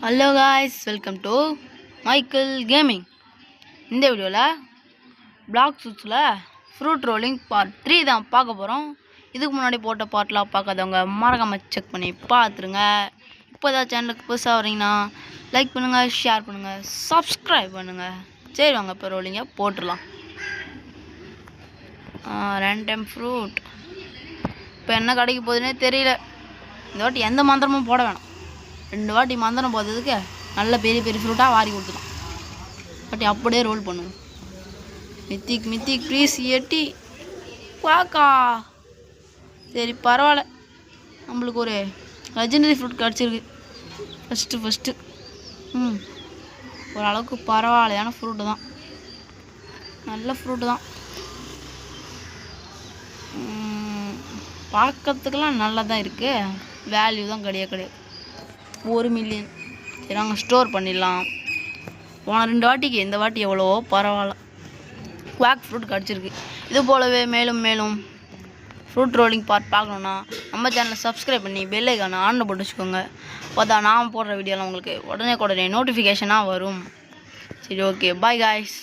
Hello guys, welcome to Michael gaming. இந்த வீடியோவில் black ஷூட்ஸில் fruit rolling part 3 தான் பார்க்க போகிறோம். இதுக்கு முன்னாடி போட்ட பார்ட்லாம் பார்க்காதவங்க மறக்காமல் செக் பண்ணி பார்த்துருங்க. இப்போ ஏதாவது சேனலுக்கு புதுசாக வரீங்கன்னா லைக் பண்ணுங்கள், ஷேர் பண்ணுங்கள், சப்ஸ்கிரைப் பண்ணுங்கள். சரி வாங்க இப்போ ரோலிங்கை போட்டுடலாம். ரேண்டம் ஃப்ரூட் இப்போ என்ன கிடைக்க போகுதுன்னே தெரியல. இந்த வாட்டி எந்த மந்திரமும் போட வேணாம். 2 வாட்டி மந்திரம் போடுறதுக்கு நல்ல பெரிய பெரிய ஃப்ரூட்டாக வாரி கொடுத்துடும். வாட்டி அப்படியே ரோல் பண்ணுவோம். மித்திக் ப்ளீஸ் எட்டி வாக்கா. சரி பரவாயில்ல, நம்மளுக்கு ஒரு லெஜெண்டரி ஃப்ரூட் கிடச்சிருக்கு. ஃபஸ்ட்டு ஓரளவுக்கு பரவாயில்லையான ஃப்ரூட்டு தான், நல்ல ஃப்ரூட்டு தான். பார்க்கறதுக்கெல்லாம் நல்லா தான் இருக்குது, வேல்யூ தான் கிடையாது. 1 மில்லியன். சரி நாங்கள் ஸ்டோர் பண்ணிடலாம். போன 2 வாட்டிக்கு இந்த வாட்டி எவ்வளவோ பரவாயில்ல, குவாக் ஃப்ரூட் கிடச்சிருக்கு. இது போலவே மேலும் ஃப்ரூட் ரோலிங் பார்ட் பார்க்கணுன்னா நம்ம சேனலை சப்ஸ்கிரைப் பண்ணி பெல் ஐகானை ஆனில் போட்டு வச்சுக்கோங்க. அப்போ நான் போடுற வீடியோலாம் உங்களுக்கு உடனே நோட்டிஃபிகேஷனாக வரும். சரி ஓகே, பாய் காய்ஸ்.